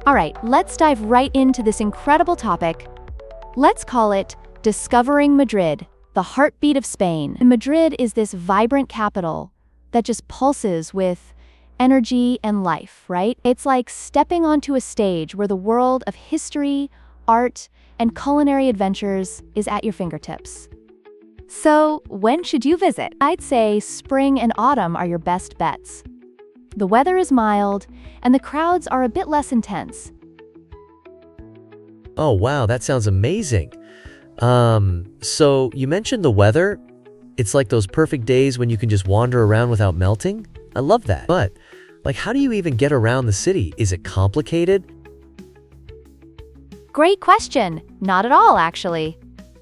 All right, let's dive right into this incredible topic. Let's call it Discovering Madrid, the heartbeat of Spain. Madrid is this vibrant capital that just pulses with energy and life, right? It's like stepping onto a stage where the world of history, art, and culinary adventures is at your fingertips. So, when should you visit? I'd say spring and autumn are your best bets. The weather is mild, and the crowds are a bit less intense. Oh, wow, that sounds amazing. So you mentioned the weather. It's like those perfect days when you can just wander around without melting. I love that. But, how do you even get around the city? Is it complicated? Great question. Not at all, actually.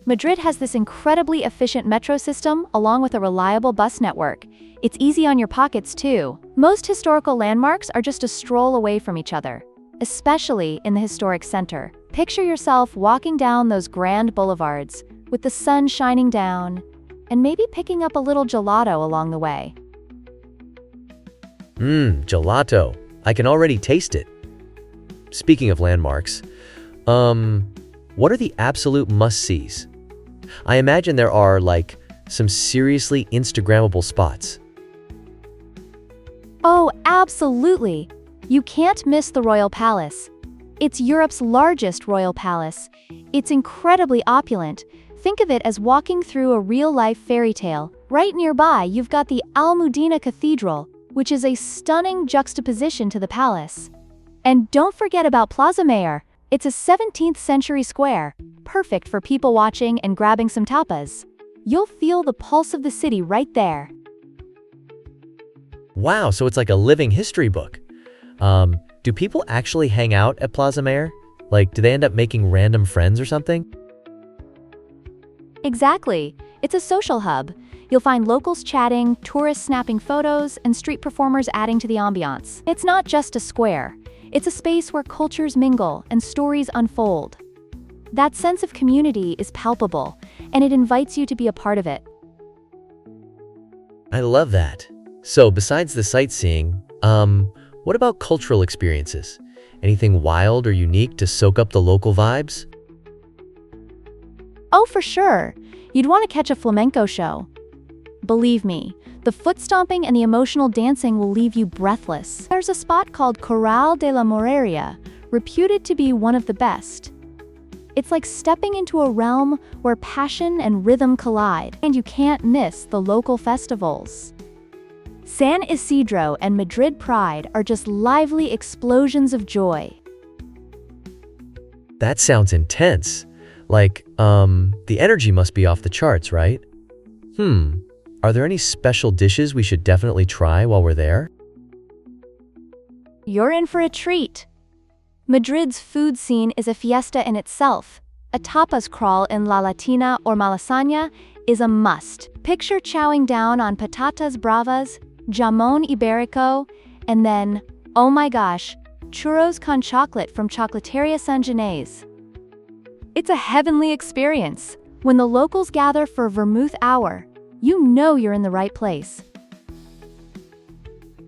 Madrid has this incredibly efficient metro system along with a reliable bus network. It's easy on your pockets, too. Most historical landmarks are just a stroll away from each other, especially in the historic center. Picture yourself walking down those grand boulevards with the sun shining down and maybe picking up a little gelato along the way. Gelato. I can already taste it. Speaking of landmarks, what are the absolute must-sees? I imagine there are, some seriously Instagrammable spots. Oh, absolutely! You can't miss the Royal Palace. It's Europe's largest royal palace. It's incredibly opulent. Think of it as walking through a real-life fairy tale. Right nearby, you've got the Almudena Cathedral, which is a stunning juxtaposition to the palace. And don't forget about Plaza Mayor. It's a 17th-century square, perfect for people watching and grabbing some tapas. You'll feel the pulse of the city right there. Wow, so it's like a living history book. Do people actually hang out at Plaza Mayor? Do they end up making random friends or something? Exactly. It's a social hub. You'll find locals chatting, tourists snapping photos, and street performers adding to the ambiance. It's not just a square. It's a space where cultures mingle and stories unfold. That sense of community is palpable, and it invites you to be a part of it. I love that. So, besides the sightseeing, what about cultural experiences? Anything wild or unique to soak up the local vibes? Oh, for sure. You'd want to catch a flamenco show. Believe me, the foot stomping and the emotional dancing will leave you breathless. There's a spot called Corral de la Moreria, reputed to be one of the best. It's like stepping into a realm where passion and rhythm collide, and you can't miss the local festivals. San Isidro and Madrid Pride are just lively explosions of joy. That sounds intense. The energy must be off the charts, right? Are there any special dishes we should definitely try while we're there? You're in for a treat. Madrid's food scene is a fiesta in itself. A tapas crawl in La Latina or Malasaña is a must. Picture chowing down on patatas bravas, jamón ibérico, and then, oh my gosh, churros con chocolate from Chocolateria San Ginés. It's a heavenly experience. When the locals gather for vermouth hour, you know you're in the right place.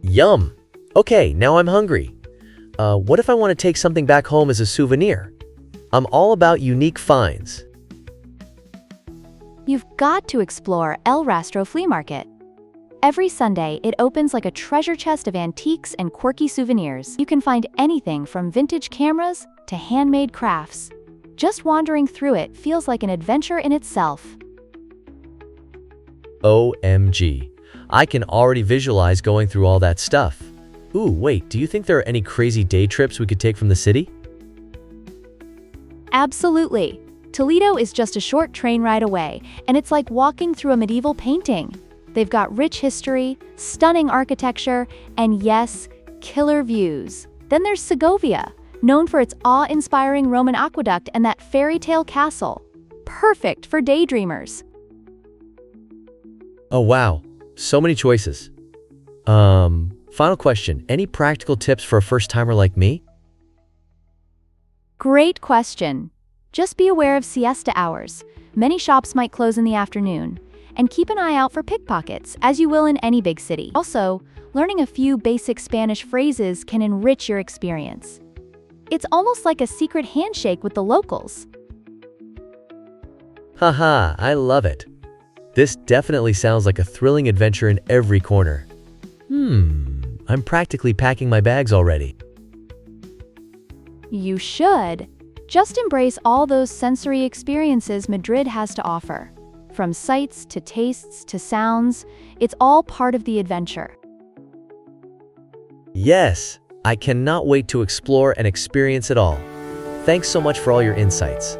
Yum! Okay, now I'm hungry. What if I want to take something back home as a souvenir? I'm all about unique finds. You've got to explore El Rastro Flea Market. Every Sunday, it opens like a treasure chest of antiques and quirky souvenirs. You can find anything from vintage cameras to handmade crafts. Just wandering through it feels like an adventure in itself. OMG. I can already visualize going through all that stuff. Ooh, wait, do you think there are any crazy day trips we could take from the city? Absolutely. Toledo is just a short train ride away, and it's like walking through a medieval painting. They've got rich history, stunning architecture, and yes, killer views. Then there's Segovia, known for its awe-inspiring Roman aqueduct and that fairy tale castle. Perfect for daydreamers. Oh wow, so many choices. Final question, any practical tips for a first-timer like me? Great question. Just be aware of siesta hours. Many shops might close in the afternoon. And keep an eye out for pickpockets, as you will in any big city. Also, learning a few basic Spanish phrases can enrich your experience. It's almost like a secret handshake with the locals. Haha, I love it. This definitely sounds like a thrilling adventure in every corner. I'm practically packing my bags already. You should. Just embrace all those sensory experiences Madrid has to offer. From sights to tastes to sounds, it's all part of the adventure. Yes, I cannot wait to explore and experience it all. Thanks so much for all your insights.